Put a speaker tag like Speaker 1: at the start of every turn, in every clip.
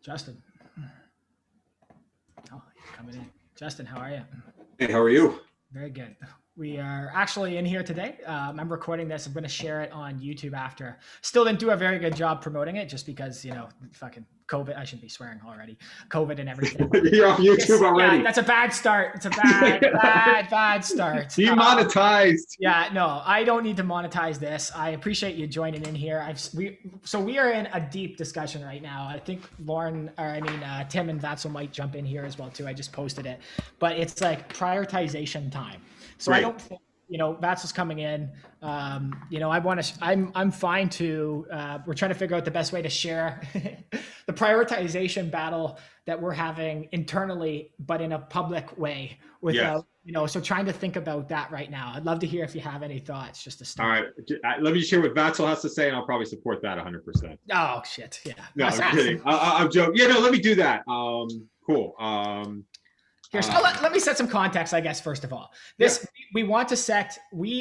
Speaker 1: Justin. Oh, coming in. Justin, how are you?
Speaker 2: Hey, how are you?
Speaker 1: Very good. We are actually in here today. I'm recording this. I'm going to share it on YouTube after. Still didn't do a very good job promoting it just because, fucking COVID. I shouldn't be swearing already. COVID and everything.
Speaker 2: You're off YouTube already.
Speaker 1: Yeah, that's a bad start. It's a bad start.
Speaker 2: Demonetized.
Speaker 1: Yeah, no, I don't need to monetize this. I appreciate you joining in here. We are in a deep discussion right now. I think Tim and 𝗬𝗲 might jump in here as well too. I just posted it, but it's like prioritization time. So right. I don't think, 𝗬𝗲's coming in. I'm fine to, we're trying to figure out the best way to share the prioritization battle that we're having internally, but in a public way without, so trying to think about that right now. I'd love to hear if you have any thoughts just to start.
Speaker 2: All right. Let me just hear what 𝗬𝗲 has to say, and I'll probably support that 100%.
Speaker 1: Oh, shit. Yeah.
Speaker 2: No, I'm kidding. I'm joking. Yeah, no, let me do that. Cool.
Speaker 1: Here, so let me set some context, I guess, first of all. We want to set,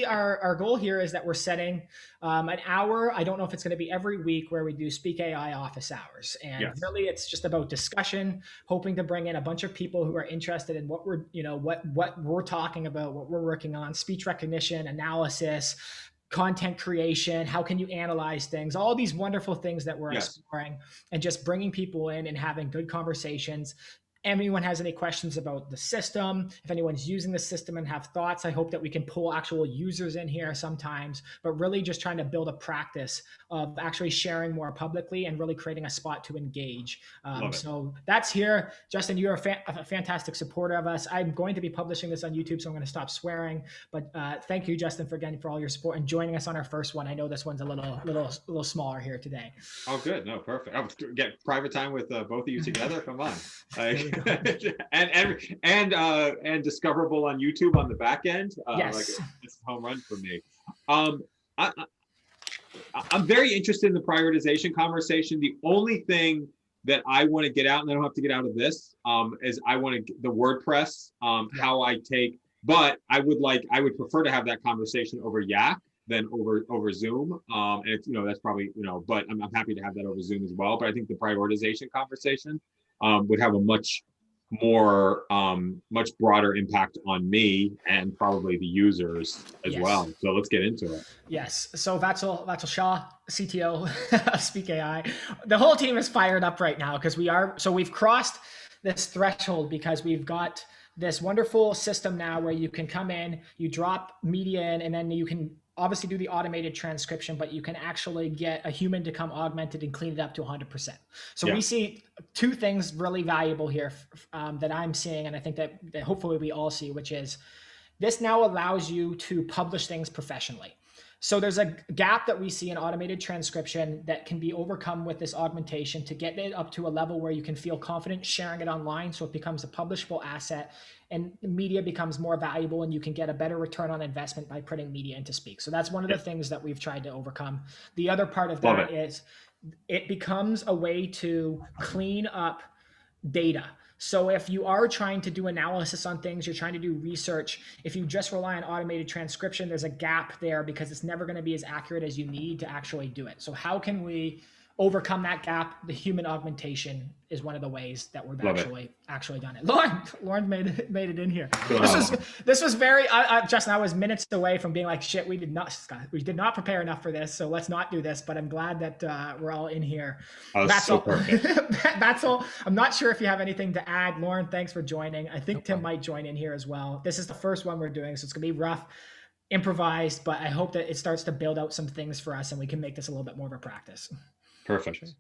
Speaker 1: our goal here is that we're setting an hour. I don't know if it's going to be every week where we do 𝗖cie office hours. And really it's just about discussion, hoping to bring in a bunch of people who are interested in what we're, what we're talking about, what we're working on, speech recognition, analysis, content creation, how can you analyze things, all these wonderful things that we're exploring, and just bringing people in and having good conversations. Anyone has any questions about the system, if anyone's using the system and have thoughts, I hope that we can pull actual users in here sometimes, but really just trying to build a practice of actually sharing more publicly and really creating a spot to engage. So that's here. Justin, you're a fantastic supporter of us. I'm going to be publishing this on YouTube, so I'm going to stop swearing. But thank you, Justin, for all your support and joining us on our first one. I know this one's a little smaller here today.
Speaker 2: Oh, good. No, perfect. I'll get private time with both of you together. Come on. and discoverable on YouTube on the back end. It's a home run for me. I'm very interested in the prioritization conversation. The only thing that I want to get out, and I don't have to get out of this, is I want to the WordPress, how I take, but I would prefer to have that conversation over Yak than over Zoom. And it's, that's probably, but I'm happy to have that over Zoom as well. But I think the prioritization conversation would have a much broader impact on me and probably the users as well. So let's get into it.
Speaker 1: Yes. So 𝗬𝗲, CTO of 𝗖cie. The whole team is fired up right now because we've crossed this threshold because we've got this wonderful system now where you can come in, you drop media in, and then you can obviously do the automated transcription, but you can actually get a human to come augment it and clean it up to 100%. So we see two things really valuable here that I'm seeing, and I think that hopefully we all see, which is this now allows you to publish things professionally. So there's a gap that we see in automated transcription that can be overcome with this augmentation to get it up to a level where you can feel confident sharing it online, so it becomes a publishable asset and media becomes more valuable, and you can get a better return on investment by putting media into Speak. So that's one of the things that we've tried to overcome. The other part of that is it becomes a way to clean up data. So if you are trying to do analysis on things, you're trying to do research, if you just rely on automated transcription, there's a gap there because it's never going to be as accurate as you need to actually do it. So how can we overcome that gap? The human augmentation is one of the ways that we've actually done it. Lauren made it in here. This was very Justin, I was minutes away from being like, shit, we did not prepare enough for this, so let's not do this. But I'm glad that we're all in here. That's all. That's all. I'm not sure if you have anything to add. Lauren, thanks for joining. I think Tim might join in here as well. This is the first one we're doing, so it's gonna be rough, improvised, but I hope that it starts to build out some things for us and we can make this a little bit more of a practice.
Speaker 2: Perfect.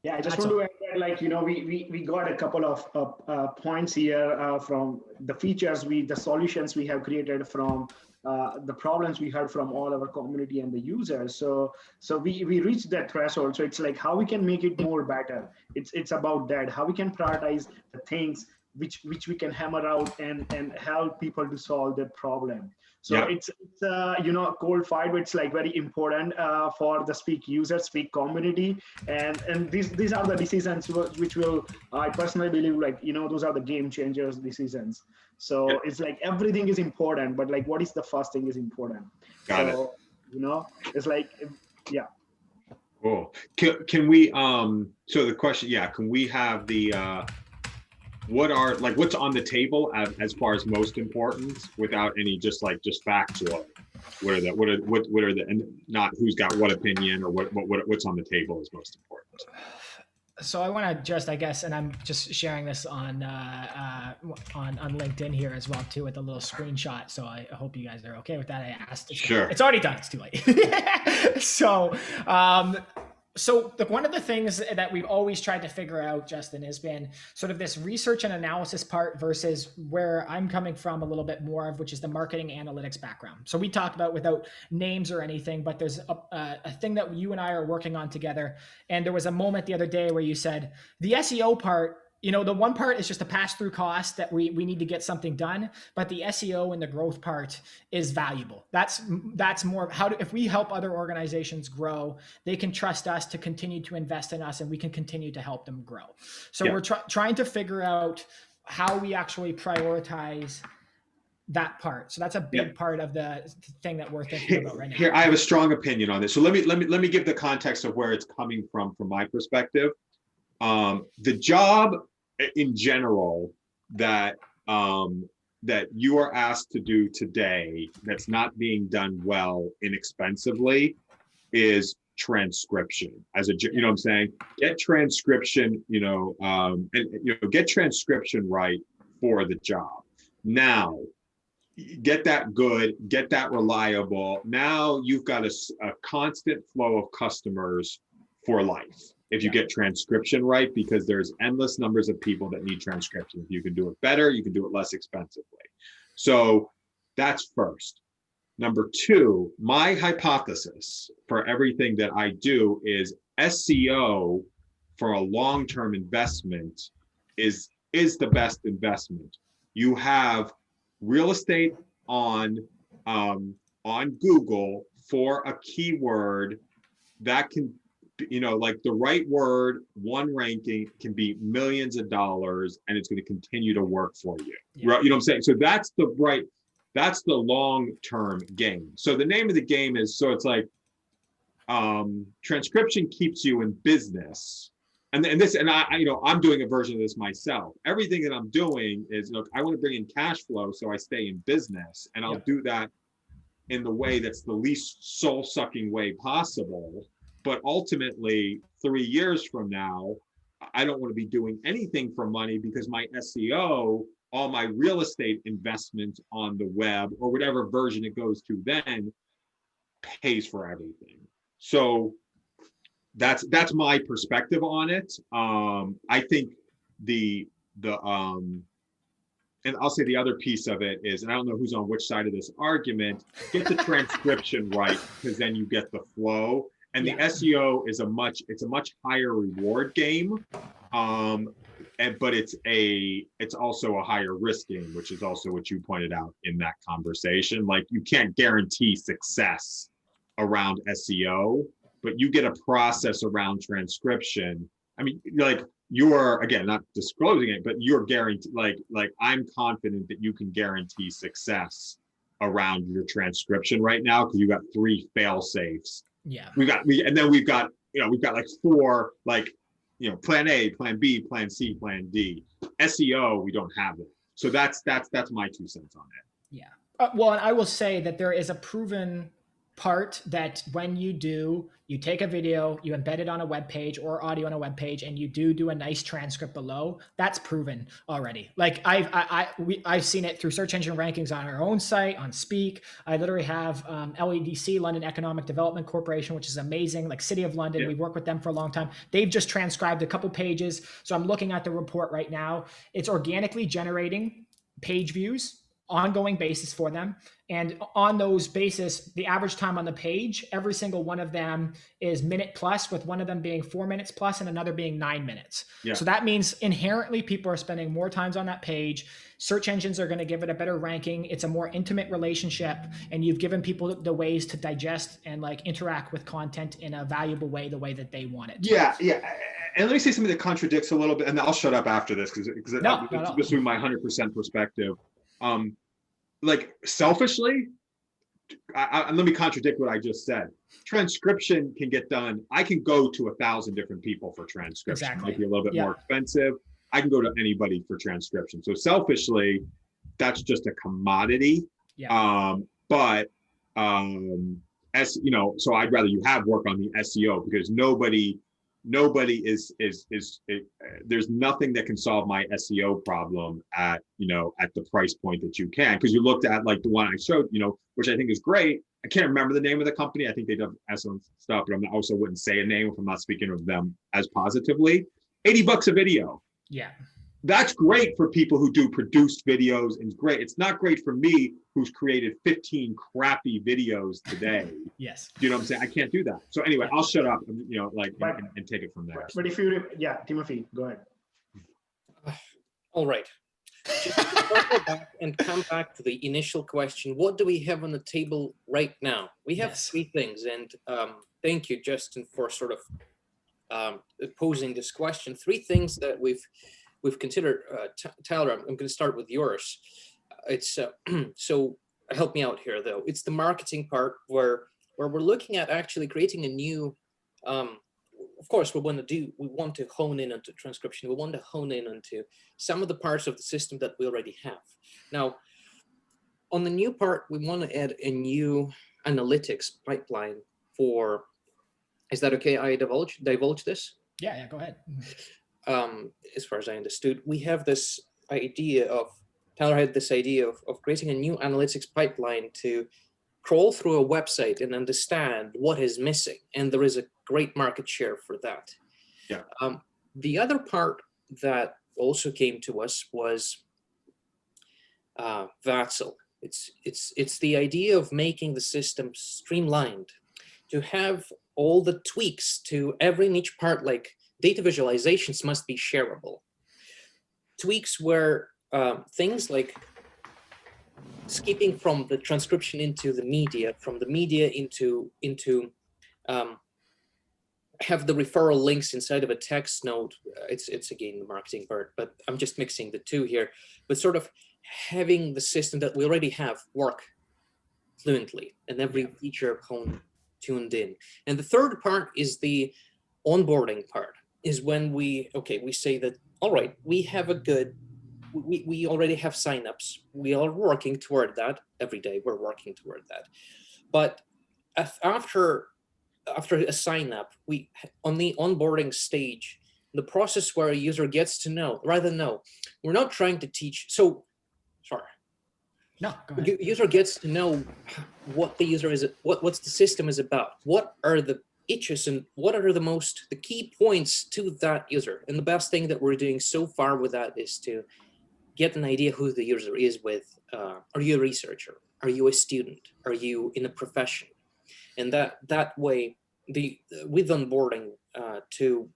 Speaker 3: Yeah, I just want to add that, we got a couple of points here from the features, the solutions we have created from the problems we heard from all our community and the users. So we reached that threshold. So it's like how we can make it more better. It's about that, how we can prioritize the things which we can hammer out and help people to solve their problem. So it's 𝗬𝗲, but it's very important for the Speak users, Speak community, and these are the decisions which will, I personally believe, those are the game changers decisions. So it's everything is important, but what is the first thing is important. Got it. It's
Speaker 2: Cool. Can we, so the question, yeah, can we have the, what's on the table as far as most important without any just factual? What are the, and not who's got what opinion or what's on the table is most important?
Speaker 1: So I want to just, I guess, and I'm just sharing this on LinkedIn here as well too with a little screenshot. So I hope you guys are okay with that. I asked.
Speaker 2: Sure.
Speaker 1: It's already done. It's too late. So one of the things that we've always tried to figure out, Justin, has been sort of this research and analysis part versus where I'm coming from a little bit more of, which is the marketing analytics background. So we talked about without names or anything, but there's a thing that you and I are working on together. And there was a moment the other day where you said the SEO part, the one part is just a pass-through cost that we need to get something done, but the SEO and the growth part is valuable. That's more if we help other organizations grow, they can trust us to continue to invest in us, and we can continue to help them grow. So we're trying to figure out how we actually prioritize that part. So that's a big part of the thing that we're thinking about right now.
Speaker 2: Here, I have a strong opinion on this. So let me give the context of where it's coming from my perspective. The job in general that you are asked to do today that's not being done well inexpensively is transcription. You know what I'm saying? Get transcription, get transcription right for the job. Now, get that good, get that reliable. Now you've got a constant flow of customers for life. If you get transcription right, because there's endless numbers of people that need transcription. If you can do it better, you can do it less expensively. So that's first. Number two, my hypothesis for everything that I do is SEO for a long-term investment is the best investment. You have real estate on Google for a keyword that can, like the right word, one ranking can be millions of dollars, and it's going to continue to work for you. Right? You know what I'm saying? So that's the long-term game. So the name of the game is, so it's like transcription keeps you in business. And I'm doing a version of this myself. Everything that I'm doing is, look, I want to bring in cash flow so I stay in business, and I'll do that in the way that's the least soul-sucking way possible. But ultimately, 3 years from now, I don't want to be doing anything for money, because my SEO, all my real estate investments on the web or whatever version it goes to then, pays for everything. So that's my perspective on it. I think and I'll say the other piece of it is, and I don't know who's on which side of this argument, get the transcription right, because then you get the flow. And the SEO is a much higher reward game, but it's also a higher risk game, which is also what you pointed out in that conversation. Like, you can't guarantee success around SEO, but you get a process around transcription. I mean, like, you're, again, not disclosing it, but you're guaranteed, like I'm confident that you can guarantee success around your transcription right now, because you got 3 fail safes.
Speaker 1: Yeah.
Speaker 2: We've got like 4, plan A, plan B, plan C, plan D. SEO, we don't have it. So that's my 2 cents on it.
Speaker 1: Yeah. Well, and I will say that there is a proven part that when you take a video, you embed it on a web page or audio on a web page, and you do a nice transcript below, that's proven already. Like I've seen it through search engine rankings on our own site, on Speak. I literally have LEDC, London Economic Development Corporation, which is amazing. Like City of London, we worked with them for a long time. They've just transcribed a couple pages. So I'm looking at the report right now. It's organically generating page views, ongoing basis for them. And on those basis, the average time on the page, every single one of them is minute plus, with one of them being 4 minutes plus and another being 9 minutes. Yeah. So that means inherently people are spending more times on that page. Search engines are going to give it a better ranking. It's a more intimate relationship, and you've given people the ways to digest and interact with content in a valuable way, the way that they want it.
Speaker 2: Yeah. And let me say something that contradicts a little bit, and I'll shut up after this because this will be my 100% perspective. Selfishly, let me contradict what I just said. Transcription can get done. I can go to 1,000 different people for transcription.
Speaker 1: Exactly.
Speaker 2: It might be a little bit
Speaker 1: Yeah.
Speaker 2: more expensive. I can go to anybody for transcription. So selfishly, that's just a commodity.
Speaker 1: Yeah.
Speaker 2: As you know, so I'd rather you have work on the SEO, because nobody is there's nothing that can solve my SEO problem at the price point that you can, because you looked at like the one I showed, which I think is great. I can't remember the name of the company. I think they do some stuff, but I also wouldn't say a name if I'm not speaking of them as positively. $80 a video.
Speaker 1: Yeah.
Speaker 2: That's great for people who do produced videos, and it's great. It's not great for me, who's created 15 crappy videos today.
Speaker 1: Yes.
Speaker 2: Do you know what I'm saying? I can't do that. So anyway, I'll shut up, and take it from there.
Speaker 3: But if you, Timothy, go ahead.
Speaker 4: All right. Just to circle back and come back to the initial question, what do we have on the table right now? We have three things, and thank you, Justin, for sort of posing this question. Three things that we've considered. Tyler, I'm going to start with yours. It's so help me out here, though. It's the marketing part where we're looking at actually creating a new. Of course, we want to hone in onto transcription. We want to hone in onto some of the parts of the system that we already have. Now, on the new part, we want to add a new analytics pipeline for. Is that okay? I divulge this?
Speaker 1: Yeah, go ahead.
Speaker 4: As far as I understood, we have this idea of, Tyler had this idea of creating a new analytics pipeline to crawl through a website and understand what is missing. And there is a great market share for that.
Speaker 2: Yeah.
Speaker 4: The other part that also came to us was 𝗬𝗬𝗲. It's the idea of making the system streamlined, to have all the tweaks to every niche part, like data visualizations must be shareable. Tweaks where things like skipping from the transcription into the media, from the media into have the referral links inside of a text node. It's again the marketing part, but I'm just mixing the two here. But sort of having the system that we already have work fluently and every feature tuned in. And the third part is the onboarding part. Is when we say that, all right, we have a good, we already have signups. We are working toward that every day. We're working toward that. But after a sign up, on the onboarding stage, the process where a user gets to know, we're not trying to teach. So, sorry.
Speaker 1: No, go ahead.
Speaker 4: User gets to know what the user is, what's the system is about. What are the itches and what are the key points to that user. And the best thing that we're doing so far with that is to get an idea who the user is with. Are you a researcher? Are you a student? Are you in a profession? And that way, with onboarding to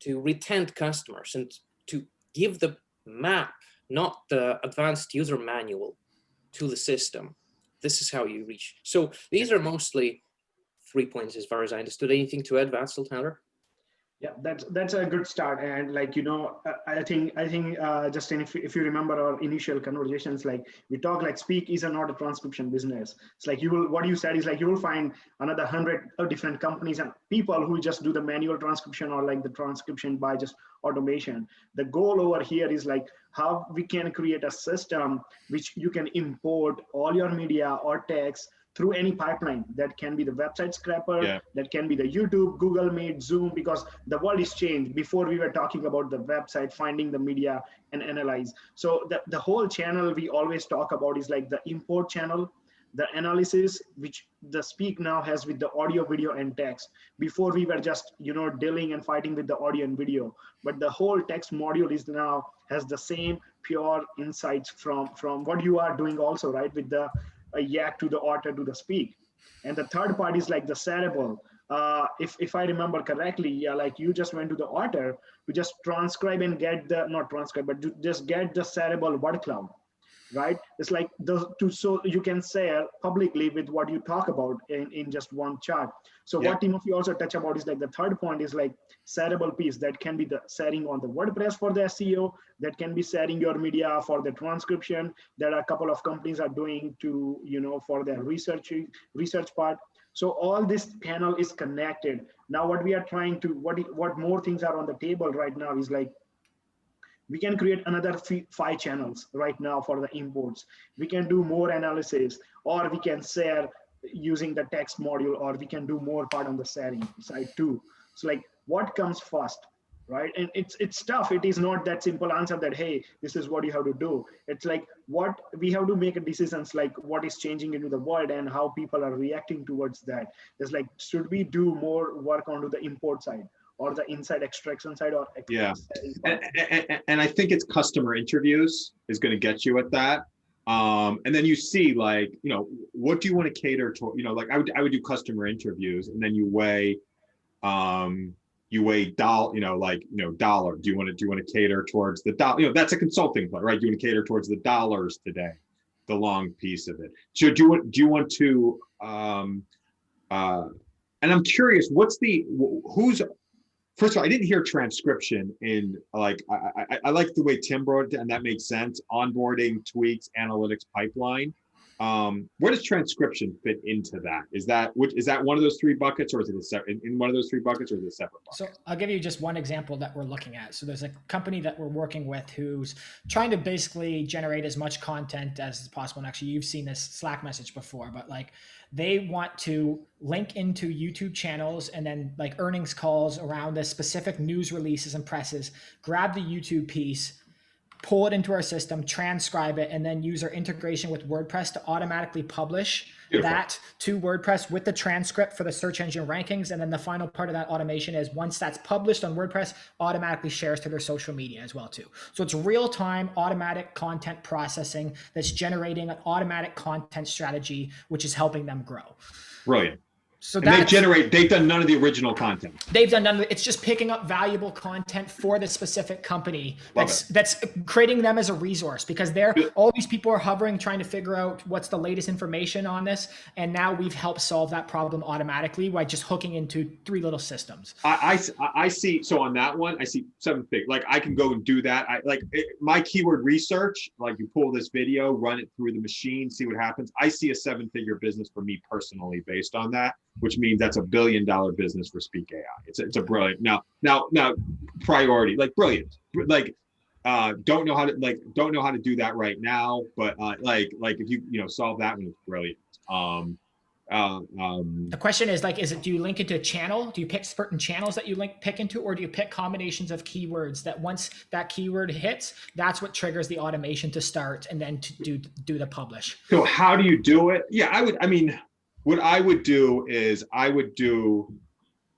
Speaker 4: retain customers and to give the map, not the advanced user manual, to the system. This is how you reach. So these are mostly 3 points as far as I understood. Anything to add, 𝗬𝗲𝗲, Tyler?
Speaker 3: Yeah, that's a good start. And I think Justin, if you remember our initial conversations, we talk Speak is not a transcription business. It's what you said is you will find another 100 different companies and people who just do the manual transcription or the transcription by just automation. The goal over here is how we can create a system which you can import all your media or text through any pipeline. That can be the website scraper, that can be the YouTube, Google Meet, Zoom, because the world is changed. Before we were talking about the website, finding the media and analyze. So the whole channel we always talk about is the import channel, the analysis, which the Speak now has with the audio, video, and text. Before we were just, dealing and fighting with the audio and video, but the whole text module is now has the same pure insights from what you are doing also, right? With the yak to the otter to the Speak. And the third part is the 𝗬𝗬𝗲. If I remember correctly, you just went to the otter to just transcribe and get the, not transcribe, but to just get the 𝗬𝗬𝗲 word cloud. right? It's like so you can share publicly with what you talk about in just one chart. So what Timothy also touched about is like the third point is like shareable piece that can be the sharing on the WordPress for the SEO, that can be sharing your media for the transcription that a couple of companies are doing to, for their research part. So all this panel is connected. Now what we are trying to, what more things are on the table right now is like, we can create another 5 channels right now for the imports. We can do more analysis, or we can share using the text module, or we can do more part on the sharing side too. So like what comes first, right? And it's tough. It is not that simple answer that, hey, this is what you have to do. It's like what we have to make a decisions, like what is changing into the world and how people are reacting towards that. It's like, should we do more work onto the import side, or the inside extraction side, or
Speaker 2: and I think it's customer interviews is going to get you at that. And then you see like, what do you want to cater to? Like I would do customer interviews, and then you weigh dollar. Do you want to cater towards the dollar? That's a consulting play, right? Do you want to cater towards the dollars today, the long piece of it? So do you want to and I'm curious, first of all, I didn't hear transcription in like, I like the way Tim brought it, and that makes sense. Onboarding, tweaks, analytics, pipeline. Where does transcription fit into that? Is that one of those 3 buckets, or is it in one of those 3 buckets, or is it a separate bucket?
Speaker 1: So I'll give you just one example that we're looking at. So there's a company that we're working with who's trying to basically generate as much content as possible. And actually, you've seen this Slack message before, but like they want to link into YouTube channels and then like earnings calls around the specific news releases and presses, grab the YouTube piece, pull it into our system, transcribe it, and then use our integration with WordPress to automatically publish that to WordPress with the transcript for the search engine rankings. And then the final part of that automation is once that's published on WordPress, automatically shares to their social media as well too. So it's real-time automatic content processing that's generating an automatic content strategy, which is helping them grow.
Speaker 2: Brilliant.
Speaker 1: So
Speaker 2: they've done none of the original content.
Speaker 1: They've done none of it. It's just picking up valuable content for the specific company that's creating them as a resource, because all these people are hovering, trying to figure out what's the latest information on this. And now we've helped solve that problem automatically by just hooking into 3 little systems.
Speaker 2: I see. So on that one, I see 7 figures. Like I can go and do that. My keyword research, like you pull this video, run it through the machine, see what happens. I see a 7-figure business for me personally based on that, which means that's $1 billion business for 𝗖cie_AI. It's a brilliant now priority, like brilliant, like don't know how to do that right now, but like if you solve that one, it's brilliant.
Speaker 1: The question is like, do you link it to a channel? Do you pick certain channels that you pick into, or do you pick combinations of keywords that once that keyword hits, that's what triggers the automation to start and then to do the publish?
Speaker 2: So how do you do it? What I would do is I would do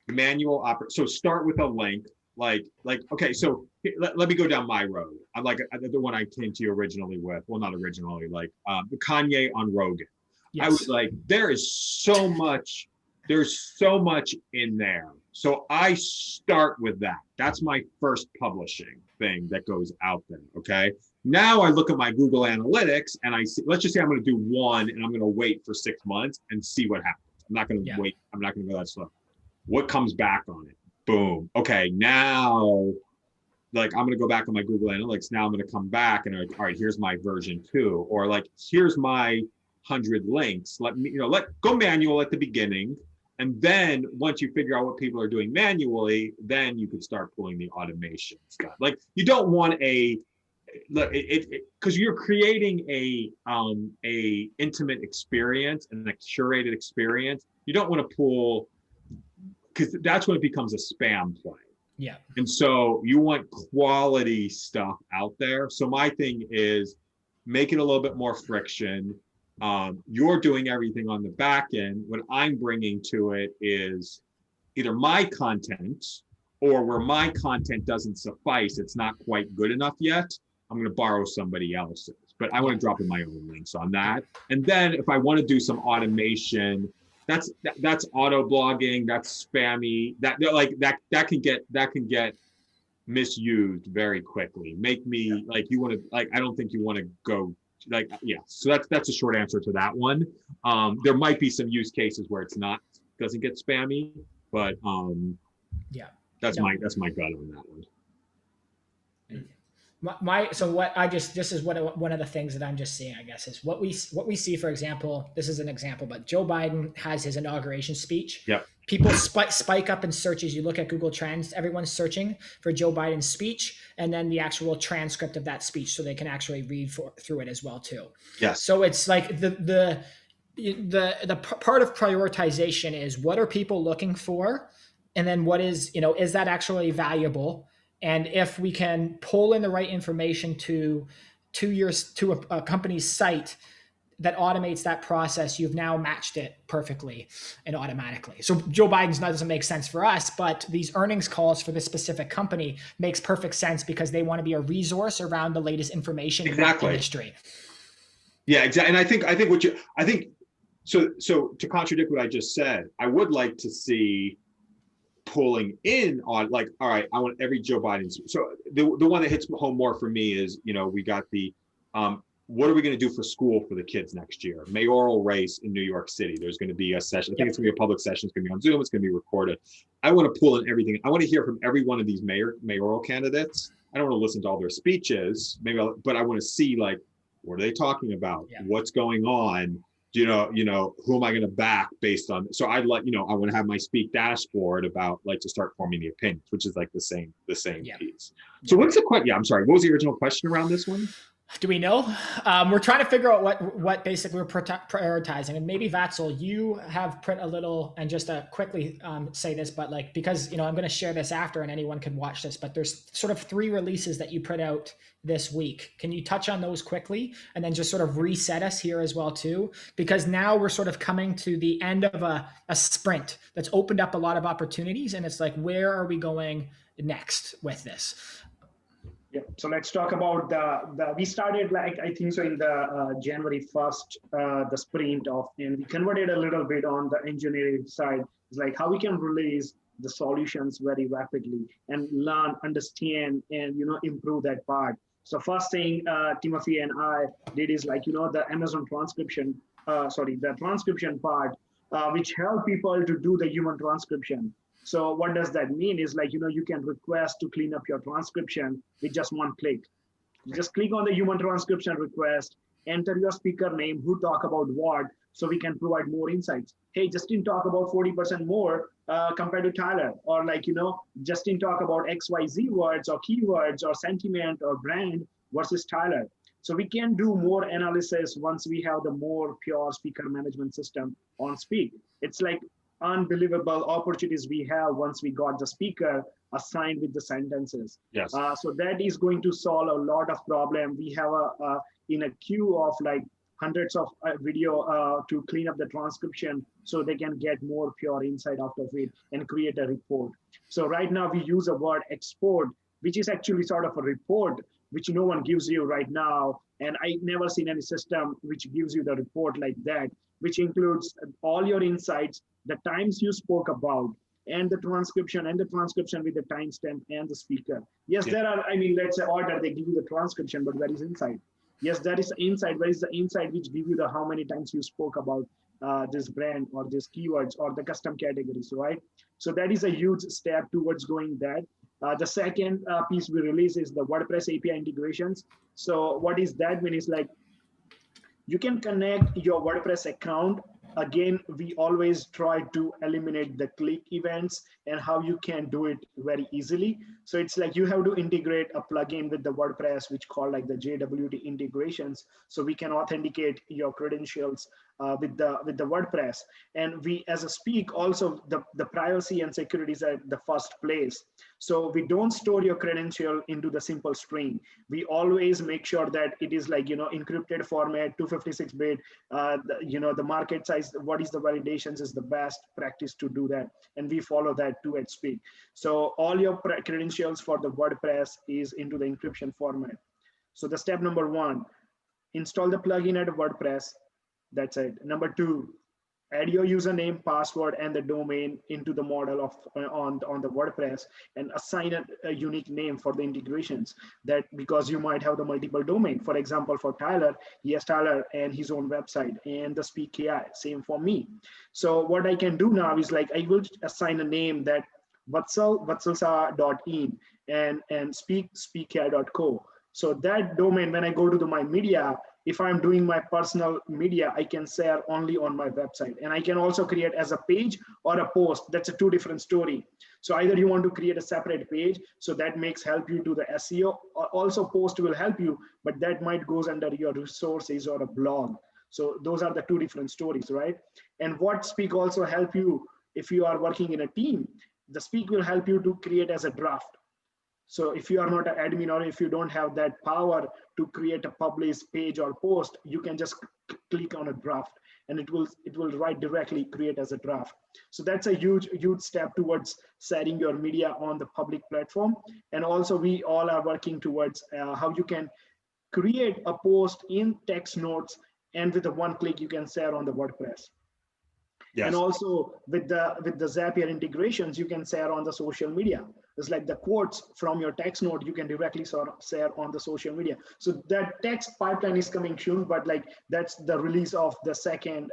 Speaker 2: manual so start with a link, like okay, so let me go down my road. I'm like the one I came to you originally with. Well, not originally, like the Kanye on Rogan. Yes. I was like, there's so much in there. So I start with that. That's my first publishing thing that goes out there. Okay. Now I look at my Google Analytics and I see, let's just say I'm going to do 1 and I'm going to wait for 6 months and see what happens. I'm not going to wait. I'm not going to go that slow. What comes back on it? Boom. Okay. Now, like I'm going to go back on my Google Analytics. Now I'm going to come back and all right, here's my version 2, or like, here's my 100 links. Let me, go manual at the beginning. And then once you figure out what people are doing manually, then you can start pulling the automation stuff. Like you don't want because you're creating a intimate experience and a curated experience. You don't want to pull, because that's when it becomes a spam play.
Speaker 1: Yeah. And
Speaker 2: so you want quality stuff out there. So my thing is make it a little bit more friction. You're doing everything on the back end. What I'm bringing to it is either my content, or where my content doesn't suffice, it's not quite good enough yet, I'm going to borrow somebody else's, but I want to drop in my own links on that. And then if I want to do some automation, that's auto blogging, that's spammy, that can get misused very quickly. Make me like, you want to, like, I don't think you want to go, like, yeah, so that's a short answer to that one. There might be some use cases where it's not, doesn't get spammy, but
Speaker 1: yeah,
Speaker 2: that's my gut on that one.
Speaker 1: So what I just, this is one of the things that I'm just seeing, I guess, is what we see. For example, this is an example, but Joe Biden has his inauguration speech.
Speaker 2: Yep.
Speaker 1: People spike up in searches. You look at Google Trends, everyone's searching for Joe Biden's speech and then the actual transcript of that speech, so they can actually read through it as well too.
Speaker 2: Yes.
Speaker 1: So it's like the part of prioritization is, what are people looking for, and then what is, is that actually valuable? And if we can pull in the right information to a company's site that automates that process, you've now matched it perfectly and automatically. So Joe Biden's doesn't make sense for us, but these earnings calls for this specific company makes perfect sense because they want to be a resource around the latest information in that industry.
Speaker 2: Yeah, exactly. And I think so to contradict what I just said, I would like to see pulling in on, like, all right, I want every Joe Biden. So the one that hits home more for me is, we got the, what are we going to do for school for the kids next year? Mayoral race in New York City. There's going to be a session. I think it's going to be a public session. It's going to be on Zoom. It's going to be recorded. I want to pull in everything. I want to hear from every one of these mayoral candidates. I don't want to listen to all their speeches, but I want to see, like, what are they talking about? Yeah. What's going on? Who am I going to back based on? So I want to have my speak dashboard about, like, to start forming the opinions, which is like the same piece. So what's the question? Yeah, I'm sorry. What was the original question around this one?
Speaker 1: Do we know? We're trying to figure out what basically we're prioritizing, and maybe Vatsil, you have put a little, and just to quickly say this, but like, because I'm going to share this after, and anyone can watch this, but there's sort of 3 releases that you put out this week. Can you touch on those quickly, and then just sort of reset us here as well too? Because now we're sort of coming to the end of a sprint that's opened up a lot of opportunities, and it's like, where are we going next with this?
Speaker 3: Yeah, so let's talk about we started, like, I think so in the January 1st, the sprint and we converted a little bit on the engineering side. It's like how we can release the solutions very rapidly and learn, understand, and improve that part. So first thing Timothy and I did is, like, the Amazon transcription, the transcription part, which help people to do the human transcription. So what does that mean is, like, you can request to clean up your transcription with just one click. You just click on the human transcription request, enter your speaker name, who talk about what, so we can provide more insights. Hey, Justin talk about 40% more compared to Tyler, or, like, Justin talk about XYZ words or keywords or sentiment or brand versus Tyler. So we can do more analysis once we have the more pure speaker management system on Speak. It's like unbelievable opportunities we have once we got the speaker assigned with the sentences.
Speaker 2: Yes.
Speaker 3: So that is going to solve a lot of problem. We have in a queue of like hundreds of video to clean up the transcription, so they can get more pure insight out of it and create a report. So right now we use a word export, which is actually sort of a report which no one gives you right now. And I never seen any system which gives you the report like that, which includes all your insights, the times you spoke about, and the transcription with the timestamp and the speaker. Yes, there are, let's say order, they give you the transcription, but where is insight? Yes, there is insight. Where is the insight which give you the how many times you spoke about this brand or this keywords or the custom categories, right? So that is a huge step towards going that. The second piece we release is the WordPress API integrations. So what is that mean is like, you can connect your WordPress account. Again, we always try to eliminate the click events and how you can do it very easily. So it's like you have to integrate a plugin with the WordPress, which called like the JWT integrations. So we can authenticate your credentials with the WordPress. And we as a Speak also, the privacy and security is at the first place. So we don't store your credential into the simple string. We always make sure that it is like, encrypted format, 256-bit, the market size, what is the validations is the best practice to do that. And we follow that too at Speak. So all your credentials for the WordPress is into the encryption format. So the step number 1, install the plugin at WordPress. That's it. Number 2, add your username, password, and the domain into the model of on the WordPress, and assign a unique name for the integrations. That because you might have the multiple domain. For example, for Tyler, he has Tyler and his own website, and the 𝗬cie, same for me. So what I can do now is like I will assign a name that 𝗬𝗁.in and 𝗬cie.co. So that domain, when I go to my media, if I'm doing my personal media, I can share only on my website. And I can also create as a page or a post. That's a two different story. So either you want to create a separate page, so that makes help you do the SEO, or also post will help you, but that might goes under your resources or a blog. So those are the two different stories, right? And what 𝗬que also help you if you are working in a team, the 𝗬que will help you to create as a draft. So if you are not an admin, or if you don't have that power to create a published page or post, you can just click on a draft and it will write directly, create as a draft. So that's a huge step towards sharing your media on the public platform. And also we all are working towards how you can create a post in text notes, and with a one click you can share on the WordPress. Yes. And also with the Zapier integrations, you can share on the social media. It's like the quotes from your text note, you can directly share on the social media. So that text pipeline is coming soon, but like that's the release of the second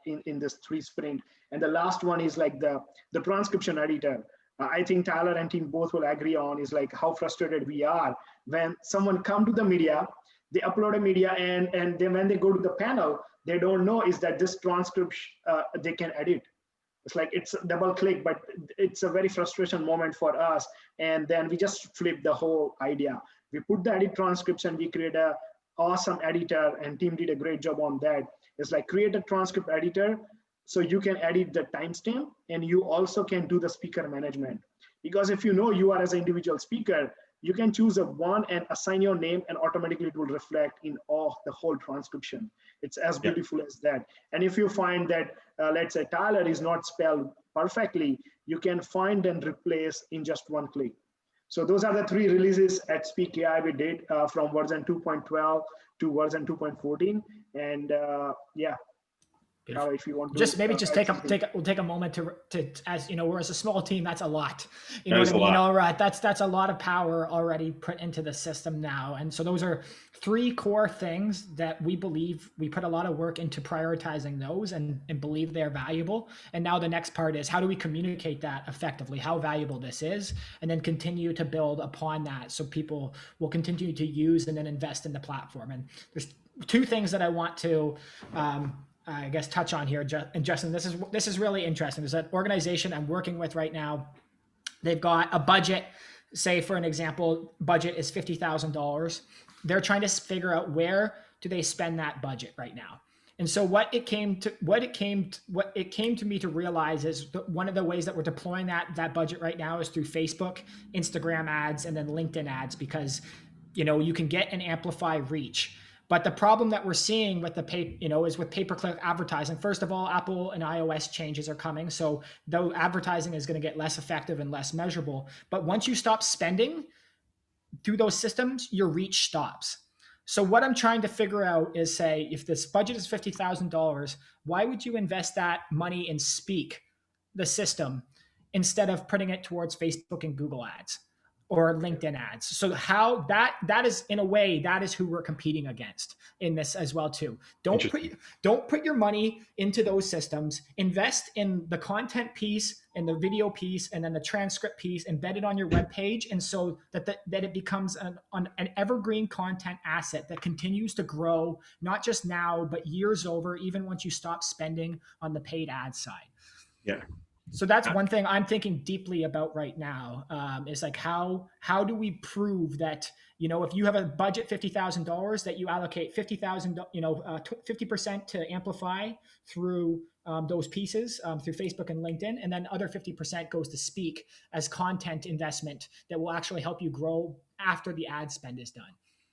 Speaker 3: in this 3 sprint. And the last one is like the transcription editor. I think Tyler and team both will agree on is like how frustrated we are when someone come to the media, they upload a media, and then when they go to the panel, they don't know is that this transcript they can edit. It's like it's a double click, but it's a very frustration moment for us. And then we just flip the whole idea. We put the edit transcription, we create a awesome editor, and team did a great job on that. It's like create a transcript editor, so you can edit the timestamp, and you also can do the speaker management. Because if you know you are as an individual speaker, you can choose a one and assign your name, and automatically it will reflect in the whole transcription. It's as beautiful as that. And if you find that, let's say Tyler is not spelled perfectly, you can find and replace in just one click. So those are the 3 releases at 𝗬cie we did from version 2.12 to version 2.14. And yeah. If you want to
Speaker 1: just maybe just we'll take a moment to as you know, we're as a small team, that's a lot. You know
Speaker 2: what I
Speaker 1: mean? All right, that's a lot of power already put into the system now. And so those are 3 core things that we believe we put a lot of work into prioritizing those and believe they're valuable. And now the next part is how do we communicate that effectively, how valuable this is, and then continue to build upon that so people will continue to use and then invest in the platform. And there's 2 things that I want to I guess touch on here, and Justin, this is really interesting. There's an organization I'm working with right now. They've got a budget, say for an example, budget is $50,000. They're trying to figure out where do they spend that budget right now. And so what it came to me to realize is that one of the ways that we're deploying that budget right now is through Facebook, Instagram ads, and then LinkedIn ads, because you know you can get and amplify reach. But the problem that we're seeing with is with pay-per-click advertising. First of all, Apple and iOS changes are coming, so though advertising is going to get less effective and less measurable. But once you stop spending through those systems, your reach stops. So what I'm trying to figure out is, say, if this budget is $50,000, why would you invest that money in 𝗬que, the system, instead of putting it towards Facebook and Google ads or LinkedIn ads? So how that is, in a way, that is who we're competing against in this as well too. Don't put your money into those systems. Invest in the content piece and the video piece and then the transcript piece embedded on your web page, and so that it becomes an evergreen content asset that continues to grow, not just now but years over, even once you stop spending on the paid ad side.
Speaker 2: Yeah.
Speaker 1: So that's one thing I'm thinking deeply about right now, is like how do we prove that, you know, if you have a budget $50,000, that you allocate 50% to amplify through those pieces through Facebook and LinkedIn, and then other 50% goes to 𝗬que as content investment that will actually help you grow after the ad spend is done.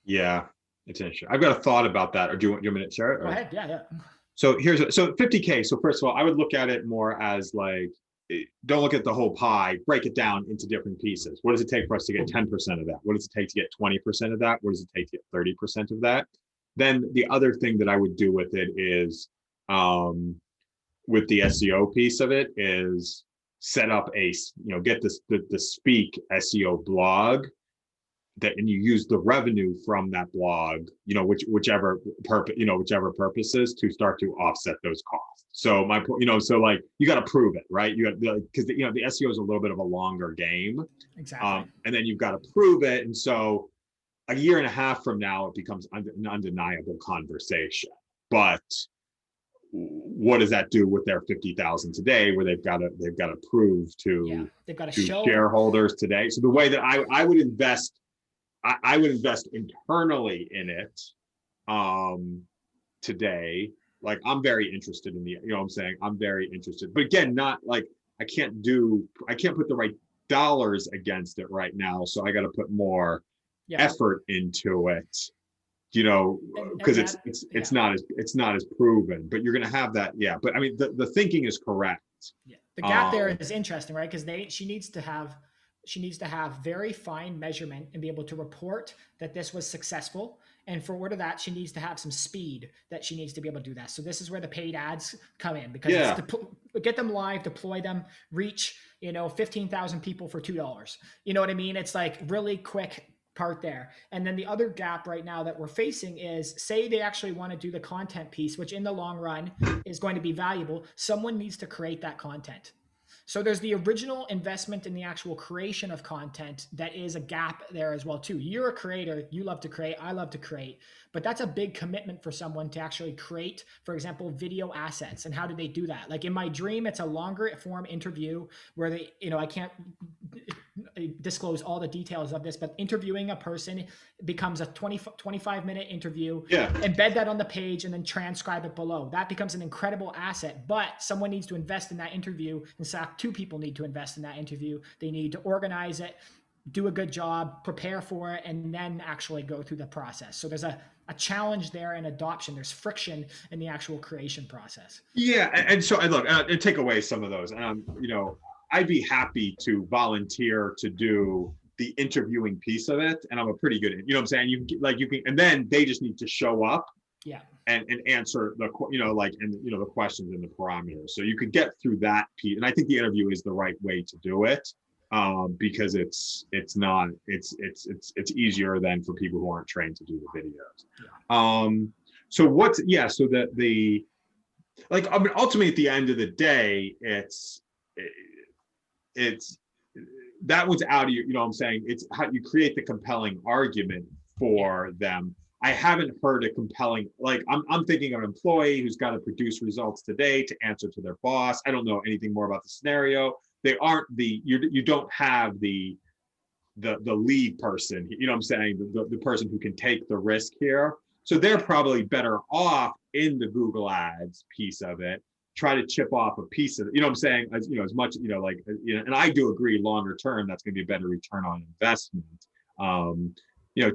Speaker 2: Yeah, it's interesting. I've got a thought about that. Or do you want me to share it?
Speaker 1: Go ahead. Yeah.
Speaker 2: So so 50K. So first of all, I would look at it more as like, don't look at the whole pie, break it down into different pieces. What does it take for us to get 10% of that? What does it take to get 20% of that? What does it take to get 30% of that? Then the other thing that I would do with it is with the SEO piece of it is set up a, get this, the Speak SEO blog that, and you use the revenue from that blog, whichever purposes to start to offset those costs. So my point, so like you got to prove it, right? You got, because the SEO is a little bit of a longer game.
Speaker 1: Exactly.
Speaker 2: And then you've got to prove it. And so a year and a half from now, it becomes an undeniable conversation. But what does that do with their 50,000 today, where they've got to prove to,
Speaker 1: they've got to
Speaker 2: to
Speaker 1: show
Speaker 2: shareholders today? So the way that I would invest, I would invest internally in it today. Like I'm very interested in the, I'm saying I'm very interested, but again, not like I can't put the right dollars against it right now. So I got to put more effort into it, because it's not as proven, but you're going to have that. Yeah. But I mean, the thinking is correct.
Speaker 1: Yeah. The gap there is interesting, right? Because she needs to have very fine measurement and be able to report that this was successful. And for order that, she needs to have some speed that she needs to be able to do that. So this is where the paid ads come in, because it's get them live, deploy them, reach, 15,000 people for $2. You know what I mean? It's like really quick part there. And then the other gap right now that we're facing is, say they actually want to do the content piece, which in the long run is going to be valuable. Someone needs to create that content. So there's the original investment in the actual creation of content that is a gap there as well too. You're a creator, you love to create, I love to create, but that's a big commitment for someone to actually create, for example, video assets. And how do they do that? Like in my dream, it's a longer form interview where they, I can't disclose all the details of this, but interviewing a person becomes a 25-minute interview, embed that on the page and then transcribe it below. That becomes an incredible asset, but someone needs to invest in that interview. In fact, 2 people need to invest in that interview. They need to organize it, do a good job, prepare for it, and then actually go through the process. So there's a challenge there in adoption. There's friction in the actual creation process.
Speaker 2: Yeah. And so, look, and take away some of those. I'd be happy to volunteer to do the interviewing piece of it. And I'm a pretty good, I'm saying? You can, and then they just need to show up and answer the, the questions and the parameters. So you could get through that piece. And I think the interview is the right way to do it, because it's easier than for people who aren't trained to do the videos. So ultimately at the end of the day, it's that one's out of you. It's how you create the compelling argument for them. I haven't heard a compelling, I'm thinking of an employee who's got to produce results today to answer to their boss. I don't know anything more about the scenario. They aren't you don't have the lead person, the person who can take the risk here. So they're probably better off in the Google Ads piece of it. Try to chip off a piece of it, as much, and I do agree longer term, that's going to be a better return on investment.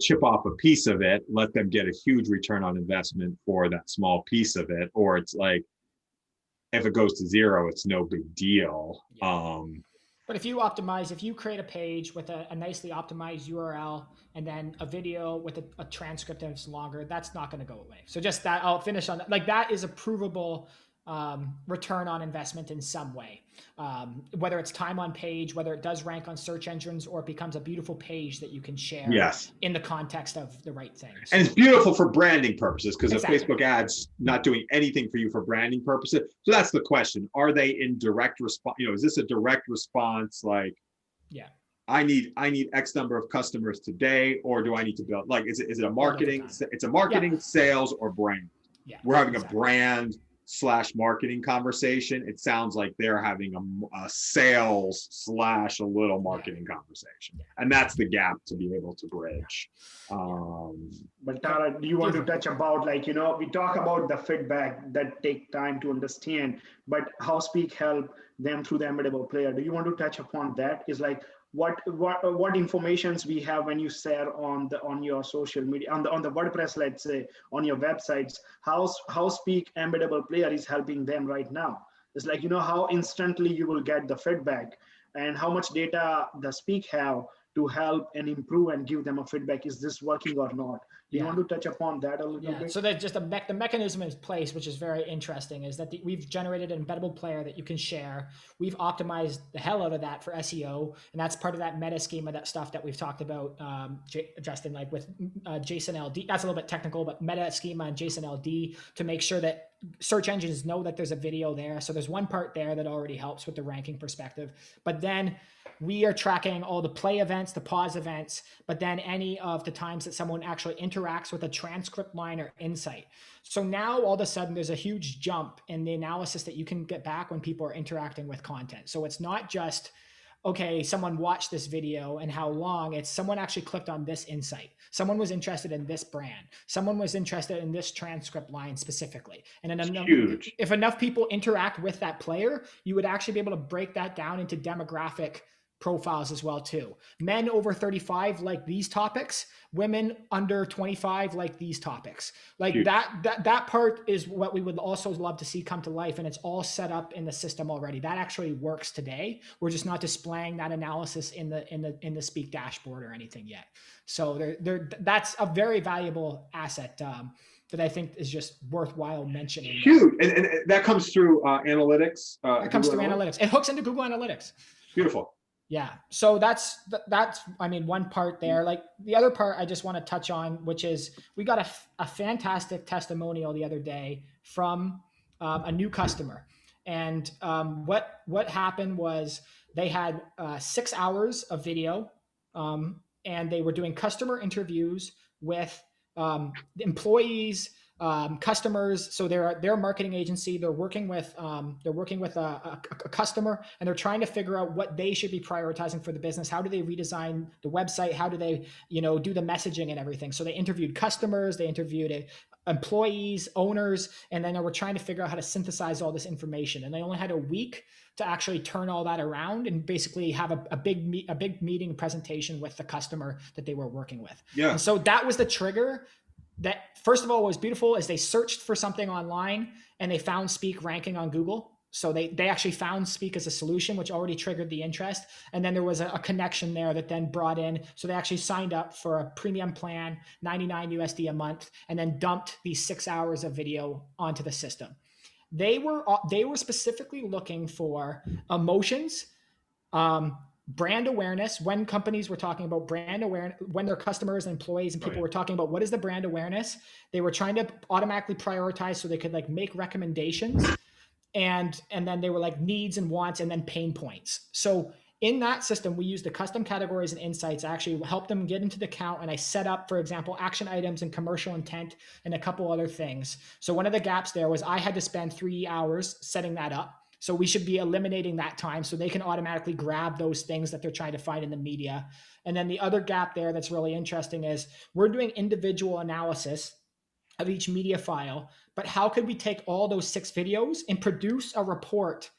Speaker 2: Chip off a piece of it, let them get a huge return on investment for that small piece of it. Or it's like, if it goes to 0, it's no big deal.
Speaker 1: But if you create a page with a nicely optimized URL and then a video with a transcript that's longer, that's not going to go away. So just that, I'll finish on that. Like that is a provable return on investment in some way, whether it's time on page, whether it does rank on search engines, or it becomes a beautiful page that you can share in the context of the right things.
Speaker 2: And it's beautiful for branding purposes, because the Facebook ads not doing anything for you for branding purposes. So that's the question. Are they in direct response? Is this a direct response? I need X number of customers today, or do I need to build, is it a marketing, it's a marketing, sales, or brand? We're having a brand / marketing conversation. It sounds like they're having a sales / a little marketing conversation, and that's the gap to be able to bridge.
Speaker 3: But Tara, do you want to touch about, we talk about the feedback that take time to understand, but how Speak help them through the embeddable player? Do you want to touch upon that? Is what informations we have when you share on your social media, on the WordPress, let's say, on your websites, how Speak embeddable player is helping them right now? It's how instantly you will get the feedback, and how much data the Speak have to help and improve and give them a feedback. Is this working or not? Do you want to touch upon that a little bit?
Speaker 1: So that just the mechanism in place, which is very interesting, is that we've generated an embeddable player that you can share. We've optimized the hell out of that for SEO, and that's part of that meta schema, that stuff that we've talked about, Justin, like with JSON LD. That's a little bit technical, but meta schema and JSON LD to make sure that search engines know that there's a video there. So there's one part there that already helps with the ranking perspective. But then we are tracking all the play events, the pause events, but then any of the times that someone actually interacts with a transcript line or insight. So now all of a sudden there's a huge jump in the analysis that you can get back when people are interacting with content. So it's not just, okay, someone watched this video and how long. It's someone actually clicked on this insight. Someone was interested in this brand. Someone was interested in this transcript line specifically. And if enough people interact with that player, you would actually be able to break that down into demographic profiles as well too. Men over 35 like these topics, women under 25 like these topics. Like that part is what we would also love to see come to life, and it's all set up in the system already. That actually works today. We're just not displaying that analysis in the Speak dashboard or anything yet. So that's a very valuable asset that I think is just worthwhile mentioning.
Speaker 2: Huge, and that comes through analytics.
Speaker 1: It comes through analytics. It hooks into Google Analytics.
Speaker 2: Beautiful.
Speaker 1: Yeah. So that's, I mean, one part there. Like the other part I just want to touch on, which is we got a fantastic testimonial the other day from a new customer. And what happened was they had 6 hours of video, and they were doing customer interviews with employees, customers. So they're a marketing agency. They're working with a customer, and they're trying to figure out what they should be prioritizing for the business. How do they redesign the website? How do they, do the messaging and everything? So they interviewed customers, they interviewed employees, owners, and then they were trying to figure out how to synthesize all this information. And they only had a week to actually turn all that around and basically have a big meeting presentation with the customer that they were working with. Yeah. And so that was the trigger. That first of all was beautiful is they searched for something online and they found Speak ranking on Google. So they actually found Speak as a solution, which already triggered the interest. And then there was a connection there that then brought in. So they actually signed up for a premium plan, $99 USD a month, and then dumped these 6 hours of video onto the system. They were specifically looking for emotions, brand awareness. When companies were talking about brand awareness, when their customers and employees and people were talking about what is the brand awareness, they were trying to automatically prioritize so they could like make recommendations, and then they were like needs and wants and then pain points. So in that system, we used the custom categories and insights. I actually helped them get into the count, and I set up, for example, action items and commercial intent and a couple other things. So one of the gaps there was I had to spend 3 hours setting that up. So we should be eliminating that time so they can automatically grab those things that they're trying to find in the media. And then the other gap there that's really interesting is we're doing individual analysis of each media file, but how could we take all those 6 videos and produce a report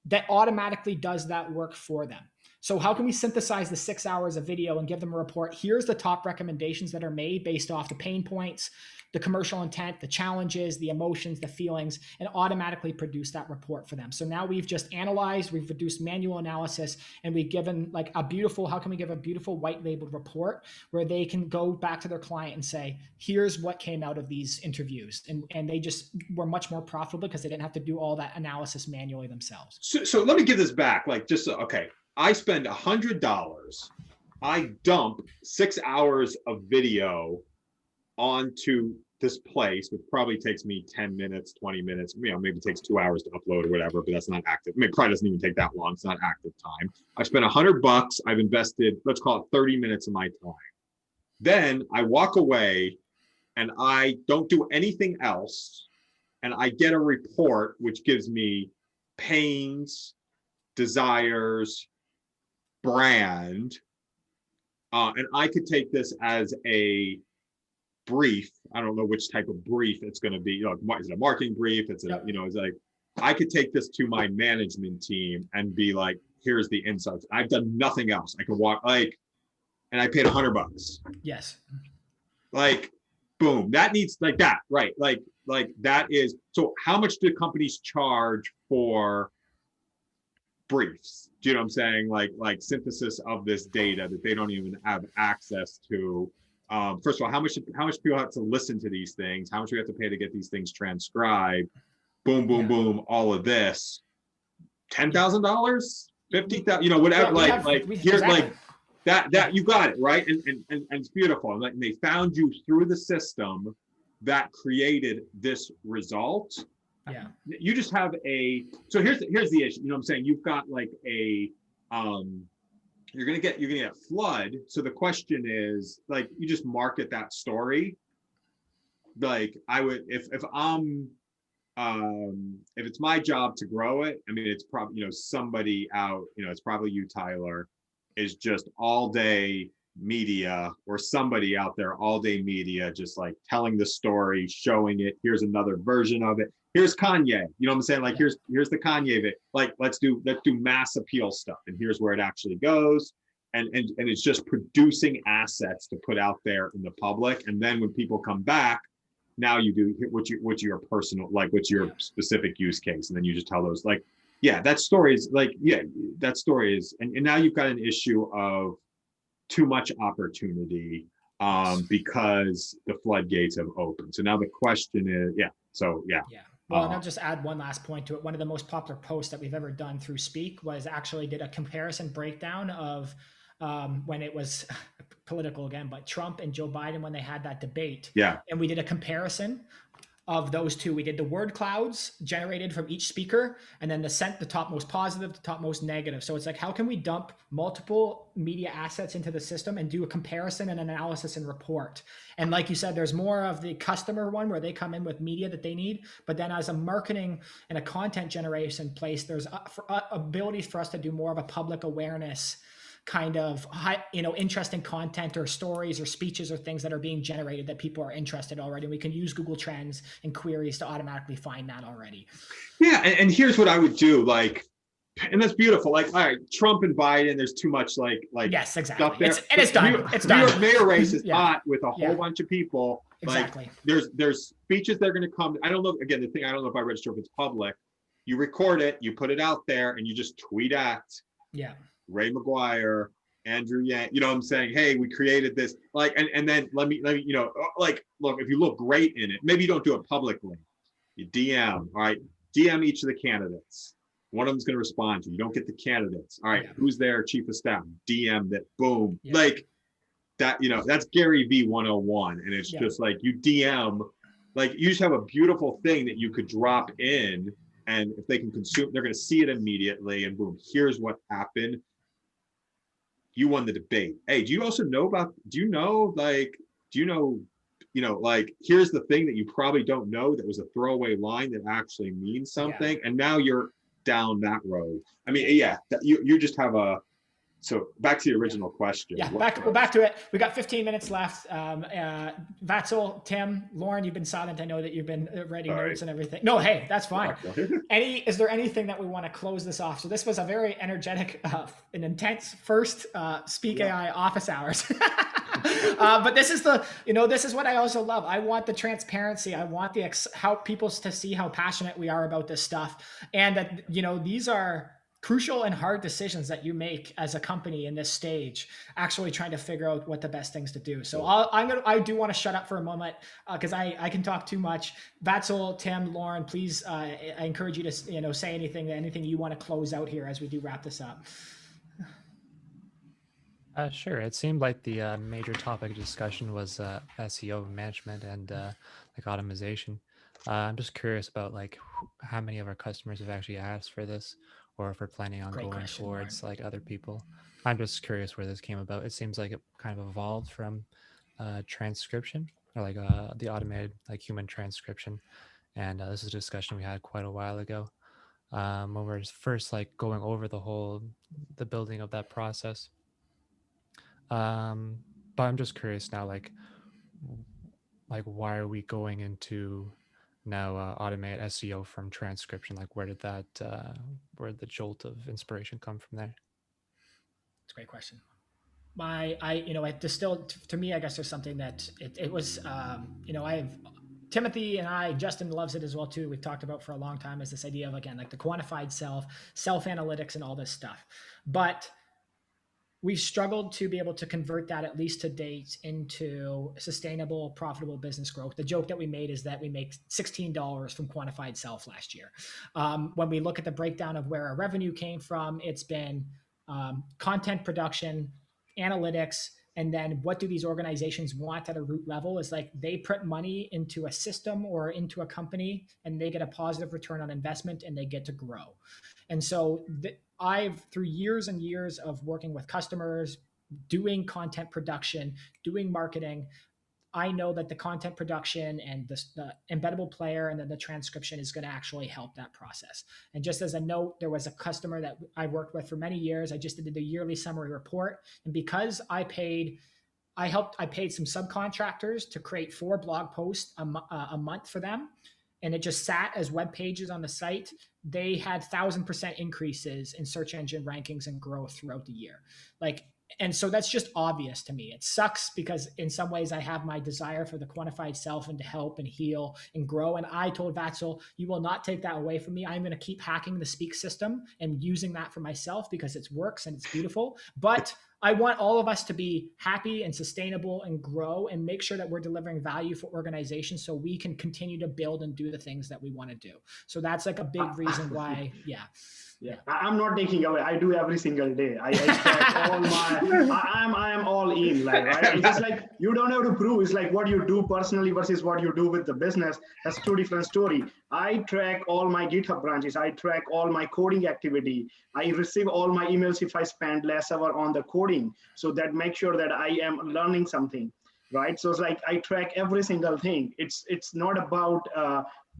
Speaker 1: that automatically does that work for them? So how can we synthesize the 6 hours of video and give them a report? Here's the top recommendations that are made based off the pain points, the commercial intent, the challenges, the emotions, the feelings, and automatically produce that report for them. So now we've just analyzed, we've reduced manual analysis, and we've given like a beautiful, how can we give a beautiful white labeled report where they can go back to their client and say, here's what came out of these interviews. And they just were much more profitable because they didn't have to do all that analysis manually themselves.
Speaker 2: So let me give this back. Like just, okay, I spend $100. I dump 6 hours of video onto this place, which probably takes me 10 minutes, 20 minutes, maybe takes 2 hours to upload or whatever, but that's not active. I mean, it probably doesn't even take that long. It's not active time. I spent $100. I've invested, let's call it 30 minutes of my time. Then I walk away and I don't do anything else. And I get a report, which gives me pains, desires, brand. And I could take this as a brief. I don't know which type of brief it's going to be. Is it a marketing brief? It's a, it's like, I could take this to my management team and be like, here's the insights. I've done nothing else. I can walk and I paid $100.
Speaker 1: Yes.
Speaker 2: Like, boom, that needs like that, right? Like that is, so how much do companies charge for briefs. Do you know what I'm saying? Like synthesis of this data that they don't even have access to. First of all, how much people have to listen to these things? How much we have to pay to get these things transcribed? Boom, boom, boom. All of this, $10,000, $50,000, you know, whatever. Here's like that you got it right, and it's beautiful. And like they found you through the system that created this result.
Speaker 1: Yeah.
Speaker 2: You just have a, so here's the issue. You know what I'm saying? You've got like a, you're gonna get flood. So the question is, like, you just market that story. Like I would, if it's my job to grow it, I mean, it's probably, you know, somebody out, you know, it's probably you, Tyler, is just all day media, or somebody out there all day media, just like telling the story, showing it. Here's another version of it. Here's Kanye, you know what I'm saying? Like, here's the Kanye of it. Like, let's do mass appeal stuff. And here's where it actually goes. And it's just producing assets to put out there in the public. And then when people come back, now you do what's your personal, like, what's your specific use case. And then you just tell those, like, yeah, that story is like, yeah, that story is, and now you've got an issue of too much opportunity because the floodgates have opened. So now the question is,
Speaker 1: Well, and I'll just add one last point to it. One of the most popular posts that we've ever done through Speak was actually did a comparison breakdown of when it was political again, but Trump and Joe Biden, when they had that debate.
Speaker 2: Yeah.
Speaker 1: And we did a comparison of those two. We did the word clouds generated from each speaker, and then the top most positive, the top most negative. So it's like, how can we dump multiple media assets into the system and do a comparison and analysis and report? And like you said, there's more of the customer one where they come in with media that they need, but then as a marketing and a content generation place, there's abilities for us to do more of a public awareness kind of interesting content or stories or speeches or things that are being generated that people are interested already. And we can use Google Trends and queries to automatically find that already.
Speaker 2: Yeah, and here's what I would do, like, and that's beautiful. Like, all right, Trump and Biden, there's too much like
Speaker 1: yes, exactly.
Speaker 2: Stuff there.
Speaker 1: It's done. It's done.
Speaker 2: New York mayor race is hot with a whole bunch of people.
Speaker 1: Exactly.
Speaker 2: Like, there's speeches that are going to come. I don't know. Again, the thing, I don't know if I register if it's public. You record it, you put it out there, and you just tweet at Ray McGuire, Andrew Yang, you know what I'm saying? Hey, we created this, like, and then let me, you know, like, look, if you look great in it, maybe you don't do it publicly. You DM, all right, DM each of the candidates. One of them's going to respond to you. You don't get the candidates. All right, who's their chief of staff? DM that, boom. Like that, you know, that's Gary V 101. And it's just like, you DM, like, you just have a beautiful thing that you could drop in, and if they can consume, they're going to see it immediately, and boom, here's what happened. You won the debate. Hey, do you also know about, like, here's the thing that you probably don't know that was a throwaway line that actually means something. And now you're down that road. I mean, you just have a, so back to the original question.
Speaker 1: Yeah, back to it. We got 15 minutes left. 𝗬cie, Tim, Lauren, you've been silent. I know that you've been writing notes and everything. No, hey, that's fine. Is there anything that we want to close this off? So this was a very energetic and intense first Speak AI office hours. But this is this is what I also love. I want the transparency. I want how people to see how passionate we are about this stuff, and that, these are crucial and hard decisions that you make as a company in this stage, actually trying to figure out what the best things to do. So I do want to shut up for a moment because I can talk too much. 𝗬cie, Tim, Lauren, please, I encourage you to say anything you want to close out here as we do wrap this up.
Speaker 5: Sure. It seemed like the major topic of discussion was SEO management and like automation. I'm just curious about like how many of our customers have actually asked for this, or if we're planning on going towards like other people. I'm just curious where this came about. It seems like it kind of evolved from transcription, or like the automated like human transcription. And this is a discussion we had quite a while ago when we were first like going over the building of that process. But I'm just curious now, like why are we going into now automate SEO from transcription? Like, where did the jolt of inspiration come from there?
Speaker 1: It's a great question. I distilled, to me, I guess there's something that it was, Timothy and I, Justin loves it as well too. We've talked about for a long time is this idea of, again, like the quantified self analytics and all this stuff. But we've struggled to be able to convert that, at least to date, into sustainable, profitable business growth. The joke that we made is that we make $16 from quantified self last year. When we look at the breakdown of where our revenue came from, it's been content production, analytics, and then what do these organizations want at a root level is like they put money into a system or into a company and they get a positive return on investment and they get to grow. And so I've, through years and years of working with customers, doing content production, doing marketing, I know that the content production and the embeddable player and then the transcription is going to actually help that process. And just as a note, there was a customer that I worked with for many years. I just did the yearly summary report. And because I paid some subcontractors to create 4 blog posts a month for them, and it just sat as web pages on the site, they had 1,000% increases in search engine rankings and growth throughout the year. And so that's just obvious to me. It sucks because in some ways I have my desire for the quantified self and to help and heal and grow. And I told 𝗬cie, you will not take that away from me. I'm going to keep hacking the Speak system and using that for myself because it works and it's beautiful. But I want all of us to be happy and sustainable and grow and make sure that we're delivering value for organizations so we can continue to build and do the things that we want to do. So that's like a big reason why,
Speaker 3: Yeah, I'm not taking away. I do every single day. I track all my. I am all in. Like, right? It's just like you don't have to prove. It's like what you do personally versus what you do with the business. That's 2 different story. I track all my GitHub branches. I track all my coding activity. I receive all my emails if I spend less hour on the coding. So that makes sure that I am learning something, right? So it's like I track every single thing. It's not about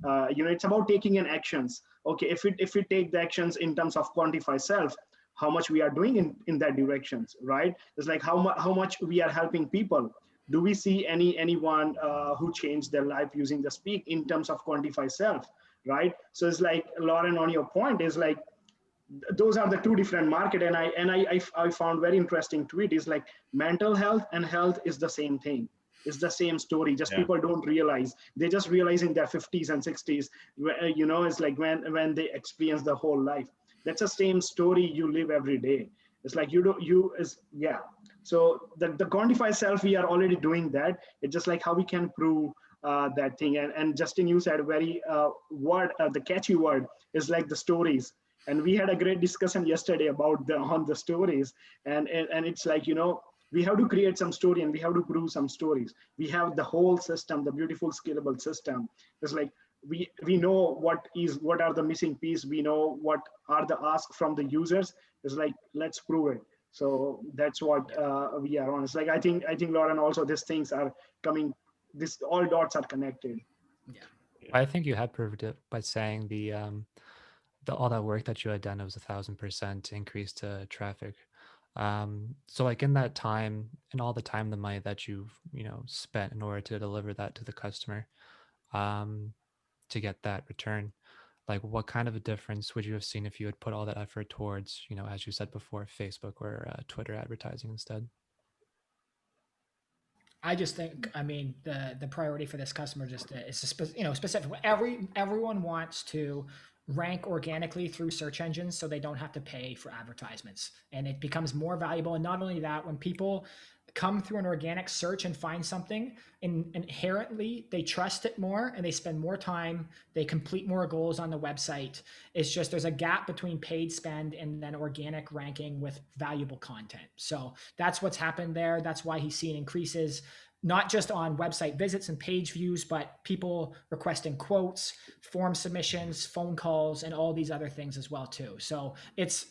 Speaker 3: it's about taking in actions. Okay, if we take the actions in terms of quantify self, how much we are doing in that directions, right? It's like how much we are helping people. Do we see anyone who changed their life using the Speak in terms of quantify self, right? So it's like, Lauren, on your point is like, those are the 2 different market. And I found very interesting tweet is like mental health and health is the same thing. It's the same story. Just people don't realize. They just realize in their 50s and 60s. It's like when they experience the whole life. That's the same story you live every day. It's like So the quantify self, we are already doing that. It's just like how we can prove that thing. And Justin, you said very the catchy word is like the stories. And we had a great discussion yesterday about on the stories. And it's like, we have to create some story and we have to prove some stories. We have the whole system, the beautiful scalable system. It's like we know what are the missing piece. We know what are the asks from the users. It's like, let's prove it. So that's what we are on. It's like I think Lauren, also these things are coming. All dots are connected.
Speaker 1: Yeah.
Speaker 5: I think you had proved it by saying the all that work that you had done, it was 1,000% increase to traffic. So like in that time and all the time, the money that you've spent in order to deliver that to the customer, to get that return, like what kind of a difference would you have seen if you had put all that effort towards, as you said before, Facebook or Twitter advertising instead?
Speaker 1: I just think, the priority for this customer just is specific. Everyone wants to rank organically through search engines so they don't have to pay for advertisements, and it becomes more valuable. And not only that, when people come through an organic search and find something, inherently they trust it more and they spend more time, they complete more goals on the website. It's just there's a gap between paid spend and then organic ranking with valuable content. So that's what's happened there. That's why he's seen increases not just on website visits and page views, but people requesting quotes, form submissions, phone calls, and all these other things as well too. So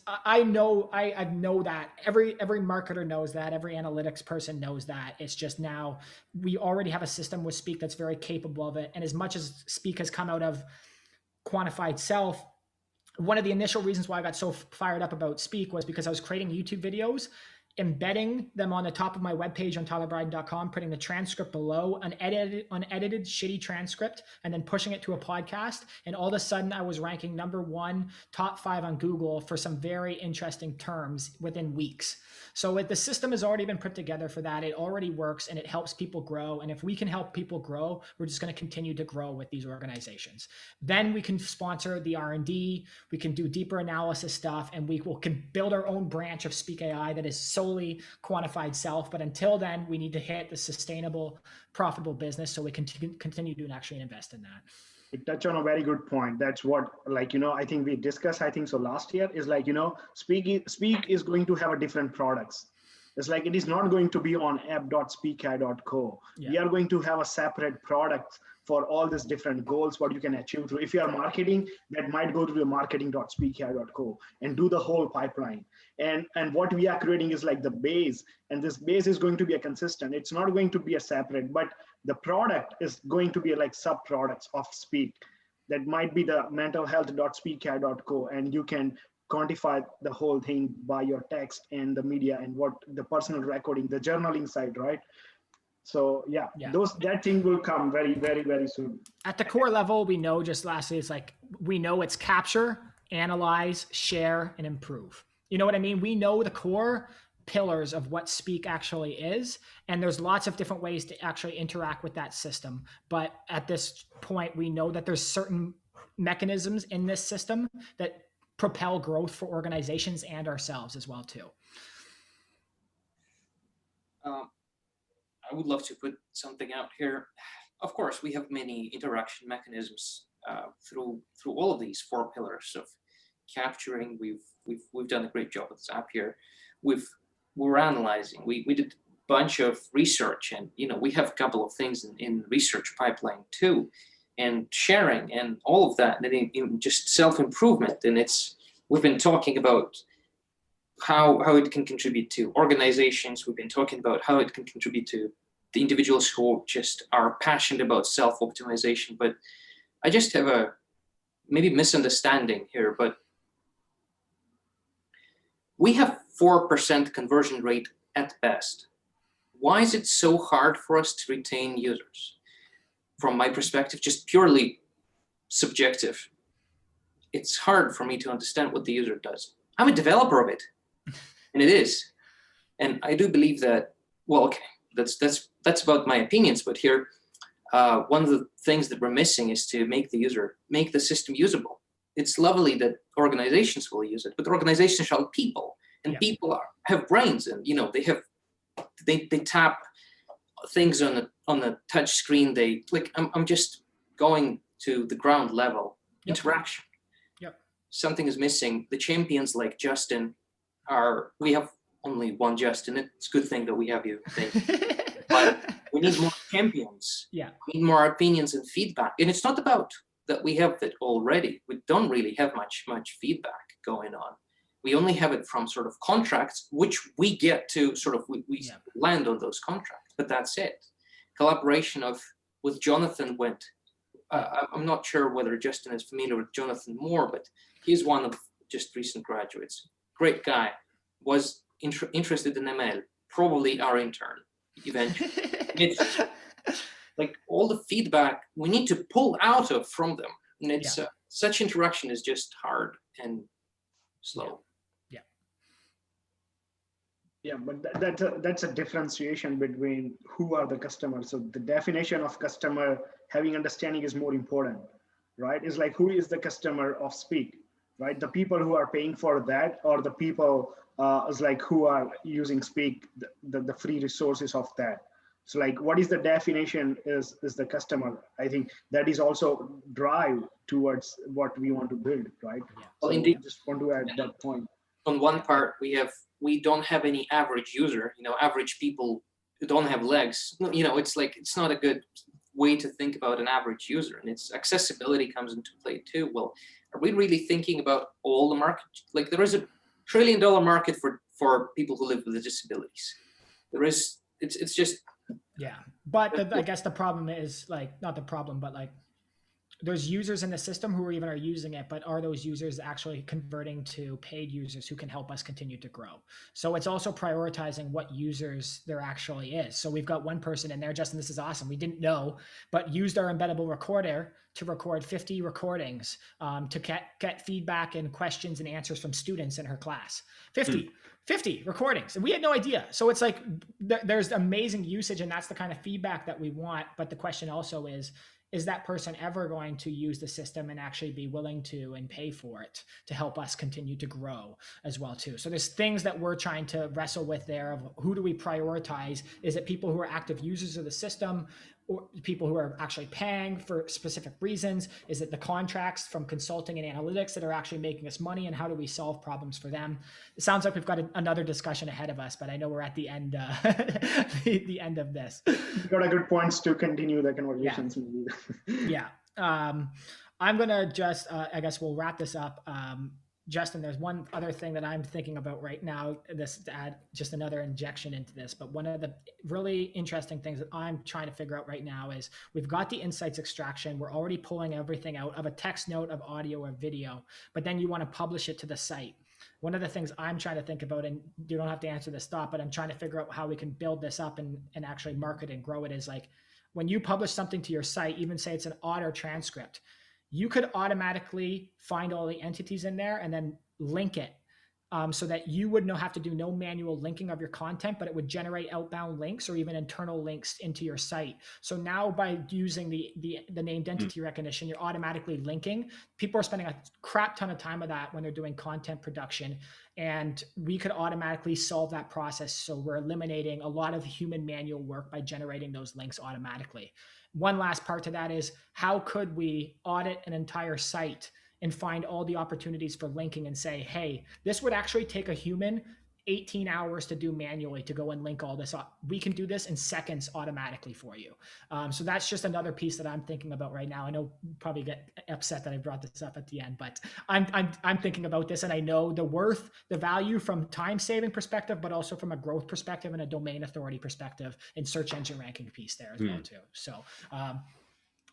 Speaker 1: I know that every marketer knows that, every analytics person knows that. It's just now we already have a system with Speak that's very capable of it. And as much as Speak has come out of quantified self, one of the initial reasons why I got so fired up about Speak was because I was creating YouTube videos embedding them on the top of my webpage on tylerbryden.com, putting the transcript below, an unedited shitty transcript, and then pushing it to a podcast. And all of a sudden I was ranking #1, top 5 on Google for some very interesting terms within weeks. So the system has already been put together for that. It already works and it helps people grow. And if we can help people grow, we're just going to continue to grow with these organizations. Then we can sponsor the R&D, we can do deeper analysis stuff, and we can build our own branch of 𝗖cie that is solely quantified self. But until then, we need to hit the sustainable, profitable business so we can continue to actually invest in that.
Speaker 3: You touch on a very good point. That's what, like, I think we discussed, I think so last year, is like, Speak is going to have a different products. It's like, it is not going to be on app.𝗬𝗂'𝗂𝗂.
Speaker 1: Yeah.
Speaker 3: We are going to have a separate product for all these different goals, what you can achieve through. If you are marketing, that might go to the marketing.𝗬𝗂'𝗂𝗂 and do the whole pipeline. And what we are creating is like the base, and this base is going to be a consistent. It's not going to be a separate, but the product is going to be like sub-products of Speak. That might be the mental health.𝗬𝗂'𝗂𝗂𝗂, and you can quantify the whole thing by your text and the media and what the personal recording, the journaling side, right? So yeah, that thing will come very, very, very soon.
Speaker 1: At the core level, we know, just lastly, it's like, we know it's capture, analyze, share, and improve. You know what I mean? We know the core pillars of what Speak actually is, and there's lots of different ways to actually interact with that system. But at this point, we know that there's certain mechanisms in this system that propel growth for organizations and ourselves as well too.
Speaker 6: I would love to put something out here. Of course, we have many interaction mechanisms through all of these 4 pillars of capturing. We've done a great job with this app here. We're analyzing. We did a bunch of research, and we have a couple of things in research pipeline too, and sharing and all of that, and in just self-improvement. And we've been talking about how it can contribute to organizations. We've been talking about how it can contribute to the individuals who just are passionate about self-optimization. But I just have a maybe misunderstanding here, but we have 4% conversion rate at best. Why is it so hard for us to retain users? From my perspective, just purely subjective, it's hard for me to understand what the user does. I'm a developer of it, and it is. And I do believe that, well, okay, that's about my opinions, but here, one of the things that we're missing is to make the system usable. It's lovely that organizations will use it, but organizations are people, and people have brains, and they tap things on the touch screen. They click. I'm just going to the ground level interaction. Something is missing. The champions like Justin we have only one Justin. It's a good thing that we have you. But we need more champions. We need more opinions and feedback. And it's not about that we have that already. We don't really have much feedback going on. We only have it from sort of contracts, which we get to sort of, we land on those contracts, but that's it. Collaboration with Jonathan went, I'm not sure whether Justin is familiar with Jonathan Moore, but he's one of just recent graduates. Great guy, was interested in ML, probably our intern eventually. It's like all the feedback we need to pull out of from them. And it's such interaction is just hard and slow.
Speaker 3: Yeah, but that's a differentiation between who are the customers. So the definition of customer having understanding is more important, right? It's like, who is the customer of Speak, right? The people who are paying for that, or the people is like who are using Speak, the free resources of that. So like, what is the definition is the customer. I think that is also drive towards what we want to build, right?
Speaker 6: Well,
Speaker 3: so
Speaker 6: indeed.
Speaker 3: I just want to add that point.
Speaker 6: On one part, we don't have any average user, average people who don't have legs. It's like, it's not a good way to think about an average user, and its accessibility comes into play too. Well, are we really thinking about all the market? Like, there is a $1 trillion market for people who live with disabilities. There is, it's just.
Speaker 1: Yeah, but I guess the problem is, like, not the problem, but like, there's users in the system who even are using it, but are those users actually converting to paid users who can help us continue to grow? So it's also prioritizing what users there actually is. So we've got one person in there, Justin, this is awesome. We didn't know, but used our embeddable recorder to record 50 recordings to get feedback and questions and answers from students in her class. 50 recordings. And we had no idea. So it's like there's amazing usage, and that's the kind of feedback that we want. But the question also is that person ever going to use the system and actually be willing to and pay for it to help us continue to grow as well too? So there's things that we're trying to wrestle with there of who do we prioritize? Is it people who are active users of the system, or people who are actually paying for specific reasons? Is it the contracts from consulting and analytics that are actually making us money, and how do we solve problems for them? It sounds like we've got another discussion ahead of us, but I know we're at the end, the end of this.
Speaker 3: You've got a good points to continue the conversations.
Speaker 1: Yeah. I'm going to just, I guess we'll wrap this up. Justin, there's one other thing that I'm thinking about right now, this to add just another injection into this, but one of the really interesting things that I'm trying to figure out right now is we've got the insights extraction. We're already pulling everything out of a text note, of audio or video, but then you want to publish it to the site. One of the things I'm trying to think about, and you don't have to answer this thought, but I'm trying to figure out how we can build this up and actually market and grow it, is like when you publish something to your site, even say it's an auto transcript, you could automatically find all the entities in there and then link it so that you would have to do no manual linking of your content, but it would generate outbound links or even internal links into your site. So now by using the named entity recognition, you're automatically linking. People are spending a crap ton of time of that when they're doing content production. And we could automatically solve that process. So we're eliminating a lot of human manual work by generating those links automatically. One last part to that is, how could we audit an entire site and find all the opportunities for linking and say, hey, this would actually take a human 18 hours to do manually to go and link all this up. We can do this in seconds automatically for you. So that's just another piece that I'm thinking about right now. I know you probably get upset that I brought this up at the end, but I'm thinking about this, and I know the value from time saving perspective, but also from a growth perspective and a domain authority perspective and search engine ranking piece there as well too. So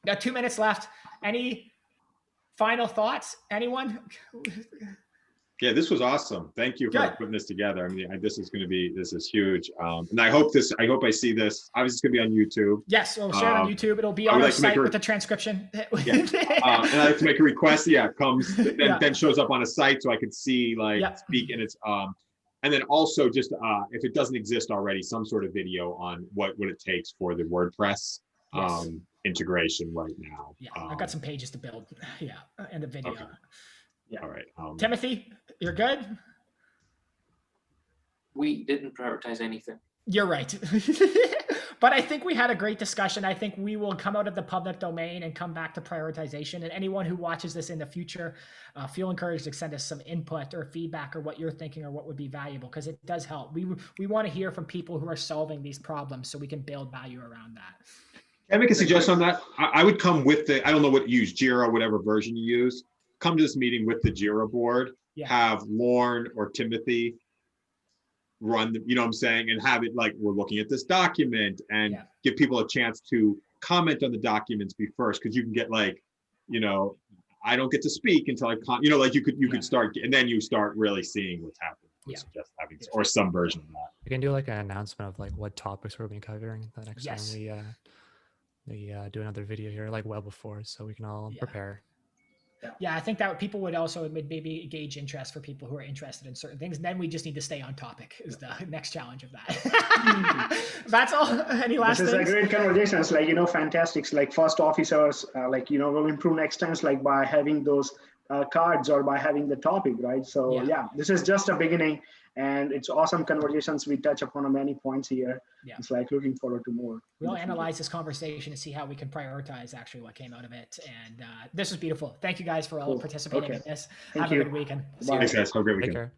Speaker 1: got 2 minutes left. Any final thoughts? Anyone?
Speaker 2: Yeah, this was awesome. Thank you for putting this together. I mean, this is huge. And I hope I see this. Obviously, it's going to be on YouTube.
Speaker 1: Yes, we'll share it on YouTube. It'll be on our site with the transcription.
Speaker 2: And I like to make a request. Yeah, it comes, then shows up on a site so I can see, speak. And it's, and then also just, if it doesn't exist already, some sort of video on what it takes for the WordPress integration right now.
Speaker 1: Yeah, I've got some pages to build. Yeah, and the video.
Speaker 2: Okay.
Speaker 3: Yeah.
Speaker 2: All right.
Speaker 1: Timothy, you're good?
Speaker 6: We didn't prioritize anything.
Speaker 1: You're right. But I think we had a great discussion. I think we will come out of the public domain and come back to prioritization. And anyone who watches this in the future, feel encouraged to send us some input or feedback or what you're thinking or what would be valuable, because it does help. We want to hear from people who are solving these problems so we can build value around that.
Speaker 2: Can I make a suggestion on that? I would come with I don't know what you use, Jira, whatever version you use. Come to this meeting with the Jira board, have Lauren or Timothy run, you know what I'm saying, and have it like, we're looking at this document, and give people a chance to comment on the documents first, because you can get I don't get to speak until you could start, and then you start really seeing what's happening. Suggest having or some version of that.
Speaker 5: We can do like an announcement of like what topics we're going to be covering the next time we do another video here, like well before, so we can all prepare.
Speaker 1: Yeah, I think that people would also maybe gauge interest for people who are interested in certain things. And then we just need to stay on topic is the next challenge of that. That's all. Any last things?
Speaker 3: This is a great conversation. It's fantastic. Like first officers, we'll improve next times, by having those cards or by having the topic, right? So this is just a beginning, and it's awesome conversations. We touch upon many points here. Yeah. It's looking forward to more.
Speaker 1: We'll analyze this conversation and see how we can prioritize actually what came out of it. And this was beautiful. Thank you guys for all participating in this. Have a good weekend.
Speaker 2: Thanks guys. Have a great weekend.
Speaker 5: Take care.